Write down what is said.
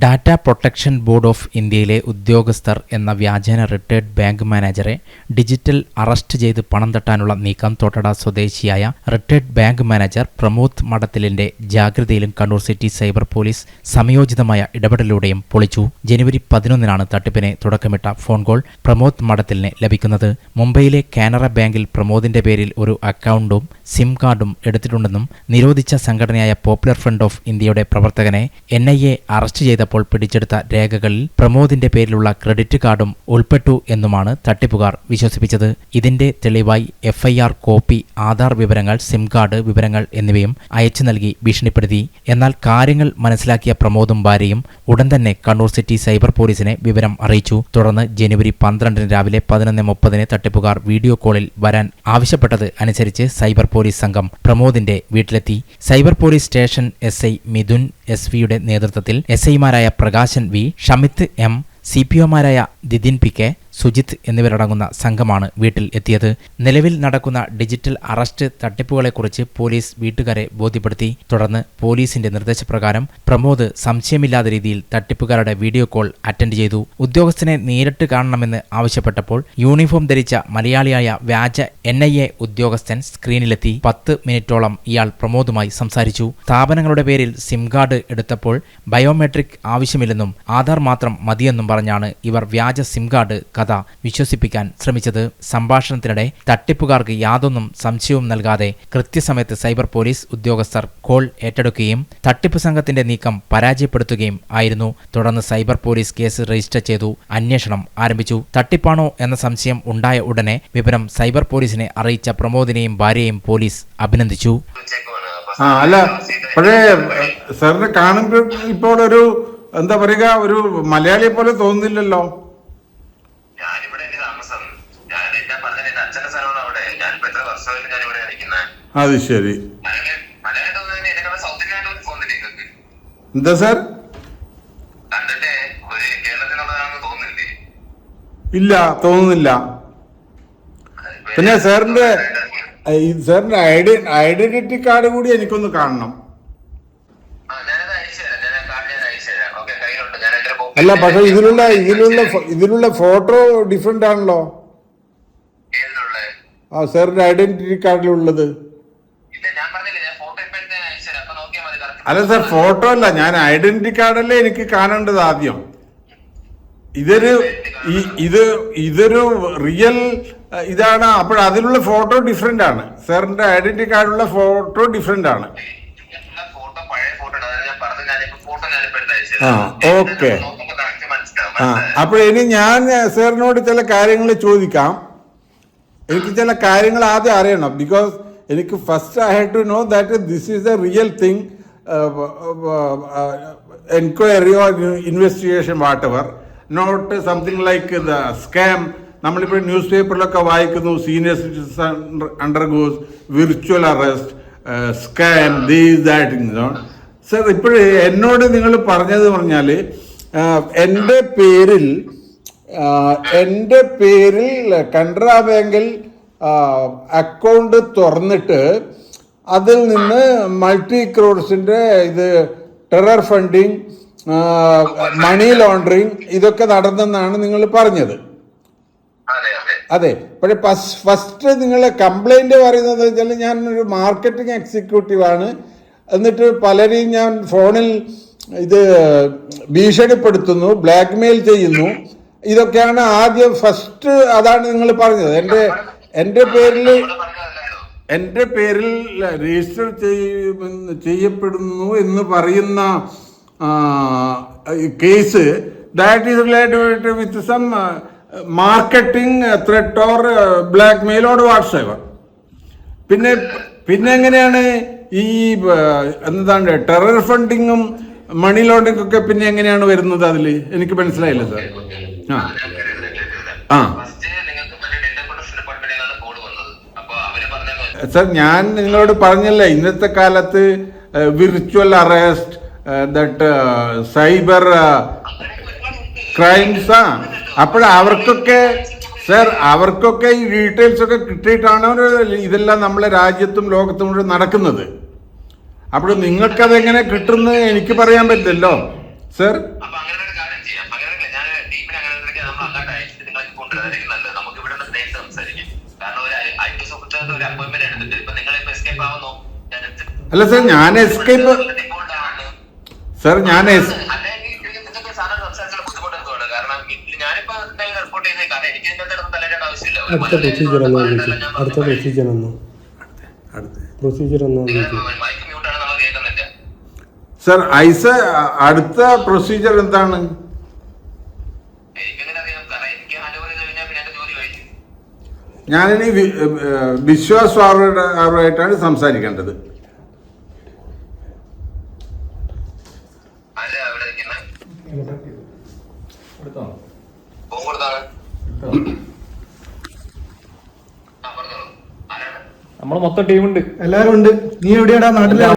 Data protection board of ഇന്ത്യയിലെ ഉദ്യോഗസ്ഥർ എന്ന വ്യാജേന റിട്ടയർഡ് ബാങ്ക് മാനേജറെ ഡിജിറ്റൽ അറസ്റ്റ് ചെയ്ത് പണം തട്ടാനുള്ള നീക്കം തോട്ടട സ്വദേശിയായ റിട്ടയർഡ് ബാങ്ക് മാനേജർ പ്രമോദ് മഠത്തിലിന്റെ ജാഗ്രതയിലും കണ്ണൂർ സിറ്റി സൈബർ പോലീസ് സമയോചിതമായ ഇടപെടലിലൂടെയും പൊളിച്ചു. ജനുവരി 11-നാണ് തട്ടിപ്പിനെ തുടക്കമിട്ട ഫോൺ കോൾ പ്രമോദ് മഠത്തിലിന് ലഭിക്കുന്നത്. മുംബൈയിലെ കാനറ ബാങ്കിൽ പ്രമോദിന്റെ പേരിൽ ഒരു അക്കൗണ്ടും സിം കാർഡും എടുത്തിട്ടുണ്ടെന്നും നിരോധിച്ച സംഘടനയായ പോപ്പുലർ ഫ്രണ്ട് ഓഫ് ഇന്ത്യയുടെ പ്രവർത്തകനെ NIA അറസ്റ്റ് ചെയ്തപ്പോൾ പിടിച്ചെടുത്ത രേഖകളിൽ പ്രമോദിന്റെ പേരിലുള്ള ക്രെഡിറ്റ് കാർഡും ഉൾപ്പെട്ടു എന്നുമാണ് തട്ടിപ്പുകാർ വിശ്വസിപ്പിച്ചത്. ഇതിന്റെ തെളിവായി FIR കോപ്പി, ആധാർ വിവരങ്ങൾ, സിം കാർഡ് വിവരങ്ങൾ എന്നിവയും അയച്ചു നൽകി ഭീഷണിപ്പെടുത്തി. എന്നാൽ കാര്യങ്ങൾ മനസ്സിലാക്കിയ പ്രമോദും ഭാര്യയും ഉടൻ തന്നെ കണ്ണൂർ സിറ്റി സൈബർ പോലീസിനെ വിവരം അറിയിച്ചു. തുടർന്ന് ജനുവരി 12 രാവിലെ 11:30 തട്ടിപ്പുകാർ വീഡിയോ കോളിൽ വരാൻ ആവശ്യപ്പെട്ടത് അനുസരിച്ച് സൈബർ പോലീസ് സംഘം പ്രമോദിന്റെ വീട്ടിലെത്തി. Cyber police station SI Mithun SV-യുടെ നേതൃത്വത്തിൽ SI-മാരായ Prakashan V, ഷമിത് M, CPO-മാരായ Didin PK, Sujith എന്നിവരടങ്ങുന്ന സംഘമാണ് വീട്ടിൽ എത്തിയത്. നിലവിൽ നടക്കുന്ന ഡിജിറ്റൽ അറസ്റ്റ് തട്ടിപ്പുകളെക്കുറിച്ച് പോലീസ് വീട്ടുകാരെ ബോധ്യപ്പെടുത്തി. തുടർന്ന് പോലീസിന്റെ നിർദ്ദേശപ്രകാരം പ്രമോദ് സംശയമില്ലാത്ത രീതിയിൽ തട്ടിപ്പുകാരുടെ വീഡിയോ കോൾ അറ്റൻഡ് ചെയ്തു. ഉദ്യോഗസ്ഥനെ നേരിട്ട് കാണണമെന്ന് ആവശ്യപ്പെട്ടപ്പോൾ യൂണിഫോം ധരിച്ച മലയാളിയായ വ്യാജ NIA ഉദ്യോഗസ്ഥൻ സ്ക്രീനിലെത്തി. 10 മിനിറ്റോളം ഇയാൾ പ്രമോദുമായി സംസാരിച്ചു. സ്ഥാപനങ്ങളുടെ പേരിൽ സിം കാർഡ് എടുത്തപ്പോൾ ബയോമെട്രിക് ആവശ്യമില്ലെന്നും ആധാർ മാത്രം മതിയെന്നും പറഞ്ഞാണ് ഇവർ വ്യാജ സിം കാർഡ് കഥ വിശ്വസിപ്പിക്കാൻ ശ്രമിച്ചത്. സംഭാഷണത്തിനിടെ തട്ടിപ്പുകാർക്ക് യാതൊന്നും സംശയവും നൽകാതെ കൃത്യസമയത്ത് സൈബർ പോലീസ് ഉദ്യോഗസ്ഥർ കോൾ ഏറ്റെടുക്കുകയും തട്ടിപ്പ് സംഘത്തിന്റെ നീക്കം പരാജയപ്പെടുത്തുകയും ആയിരുന്നു. തുടർന്ന് സൈബർ പോലീസ് കേസ് രജിസ്റ്റർ ചെയ്തു അന്വേഷണം ആരംഭിച്ചു. തട്ടിപ്പാണോ എന്ന സംശയം ഉണ്ടായ ഉടനെ വിവരം സൈബർ പോലീസിനെ അറിയിച്ച പ്രമോദിനെയും ഭാര്യയെയും പോലീസ് അഭിനന്ദിച്ചു. അല്ല, പക്ഷേ സാറിനെ കാണുമ്പോൾ ഇപ്പോൾ ഒരു എന്താ പറയുക, ഒരു മലയാളിയെ പോലെ തോന്നുന്നില്ലല്ലോ. അത് ശരി. എന്താ സാർ? ഇല്ല, തോന്നുന്നില്ല. പിന്നെ സാറിന്റെ ഐഡന്റിറ്റി കാർഡ് കൂടി എനിക്കൊന്ന് കാണണം. അല്ല, പക്ഷെ ഇതിലുള്ള ഫോട്ടോ ഡിഫറെന്റ് ആണല്ലോ. സാറിന്റെ ഐഡന്റിറ്റി കാർഡിലുള്ളത്. അല്ല സാർ, ഫോട്ടോ അല്ല, ഞാൻ ഐഡന്റിറ്റി കാർഡല്ലേ എനിക്ക് കാണേണ്ടത് ആദ്യം. ഇതൊരു റിയൽ ഇതാണ്. അപ്പോൾ അതിലുള്ള ഫോട്ടോ ഡിഫറെന്റ് ആണ്. സാറിന്റെ ഐഡന്റിറ്റി കാർഡിലുള്ള ഫോട്ടോ ഡിഫറെന്റ് ആണ്. ഓക്കെ. അപ്പോൾ ഇനി ഞാൻ സാറിനോട് ചില കാര്യങ്ങൾ ചോദിക്കാം. എനിക്ക് ചില കാര്യങ്ങൾ ആദ്യം അറിയണം. ബിക്കോസ് എനിക്ക് first I have to know that this is a real thing, enquiry or investigation whatever, not something like the scam. നമ്മളിപ്പോൾ ന്യൂസ് പേപ്പറിലൊക്കെ വായിക്കുന്നു, senior citizen undergoes virtual arrest, scam, these that. Sir, ഇപ്പോഴേ എന്നോട് നിങ്ങൾ പറഞ്ഞത് പറഞ്ഞാൽ എൻ്റെ പേരിൽ കനറ ബാങ്കിൽ അക്കൗണ്ട് തുറന്നിട്ട് അതിൽ നിന്ന് മൾട്ടി ക്രോഡ്സിൻ്റെ ഇത് ടെറർ ഫണ്ടിങ്, മണി ലോണ്ടറിങ് ഇതൊക്കെ നടന്നെന്നാണ് നിങ്ങൾ പറഞ്ഞത്. അതെ. പക്ഷേ ഫസ്റ്റ് നിങ്ങളെ കംപ്ലൈൻറ്റ് പറയുന്നത് വെച്ചാൽ ഞാനൊരു മാർക്കറ്റിംഗ് എക്സിക്യൂട്ടീവാണ്, എന്നിട്ട് പലരെയും ഞാൻ ഫോണിൽ ഇത് ഭീഷണിപ്പെടുത്തുന്നു, ബ്ലാക്ക് മെയിൽ ചെയ്യുന്നു. ഇതൊക്കെയാണ് ആദ്യം ഫസ്റ്റ്. അതാണ് നിങ്ങൾ പറഞ്ഞത്. എൻ്റെ പേരിൽ രജിസ്റ്റർ ചെയ്യപ്പെടുന്നു എന്ന് പറയുന്ന case that is related with some marketing threat or blackmail or whatsoever. പിന്നെ എങ്ങനെയാണ് ഈ എന്താണ് ടെറർ ഫണ്ടിങ്ങും മണി ലോണ്ടറിംഗ് ഒക്കെ പിന്നെ എങ്ങനെയാണ് വരുന്നത്? അതിൽ എനിക്ക് മനസ്സിലായില്ല സാർ. സാർ, ഞാൻ നിങ്ങളോട് പറഞ്ഞല്ലേ, ഇന്നത്തെ കാലത്ത് virtual arrest, that cyber crimes. അവർക്കൊക്കെ സാർ, അവർക്കൊക്കെ ഈ ഡീറ്റെയിൽസ് ഒക്കെ കിട്ടിയിട്ടാണ് ഇതെല്ലാം നമ്മളെ രാജ്യത്തും ലോകത്തും മുഴുവൻ നടക്കുന്നത്. അപ്പോൾ നിങ്ങൾക്കതെങ്ങനെ കിട്ടുമെന്ന് എനിക്ക് പറയാൻ പറ്റില്ലല്ലോ. സർ അപ്പൊ അങ്ങനെ ഒരു കാര്യം ചെയ്യാം. അങ്ങനെയല്ല, ഞാൻ ടീമിനെ അങ്ങനെ നമ്മൾ അങ്ങോട്ട് അയച്ചിട്ട് നിങ്ങൾക്ക് കൊണ്ടുവരാതായിരിക്കും നല്ലത്. നമുക്ക് ഇവിടെ നിന്ന് നേരിട്ട് സംസാരിക്കും. കാരണം ഒരു IT സുഹൃത്തുക്കളുടെ ഒരു അപ്പോയിന്റ്മെന്റ് എടുത്തിട്ട് ഇപ്പൊ നിങ്ങൾ ഇപ്പൊ എസ്കേപ്പ് ആവുന്നു. അല്ല സർ, ഞാൻ എസ്കേപ്പ് സർ ഞാൻ അല്ലെങ്കിൽ ഇതൊക്കെ സാധനം സംസാരിച്ചുള്ള ബുദ്ധിമുട്ട് എന്തുകൊണ്ട്? കാരണം ഞാനിപ്പോ റിപ്പോർട്ട് ചെയ്തേക്കാം. എനിക്ക് ഇതിന്റെ അടുത്ത് തലയിടേണ്ട ആവശ്യമില്ല. മൈക്ക് മ്യൂട്ടാണ്, നമ്മൾ കേൾക്കുന്നില്ല. സർ ഐസ അടുത്ത പ്രൊസീജിയർ എന്താണ്? എനിക്കെങ്ങനെ അറിയാം? കാരണം എനിക്ക് ഹാൻഡ് ഓവർ ചെയ്ത് കഴിഞ്ഞാൽ പിന്നെ എന്റെ ജോലി കഴിഞ്ഞു. ഞാനിനി വിശ്വാസ് സാറുമായിട്ടാണ് സംസാരിക്കേണ്ടത്. അല്ല, അവിടെ ഇരിക്കുന്നത് ഫോൺ കൊടുത്താണ്. പറഞ്ഞോളൂ, ആരാണ്? നമ്മള് മൊത്തം ടീമുണ്ട്. എല്ലാരും ഉണ്ട്. നീ എവിടെയാടാ നാട്ടിലെ?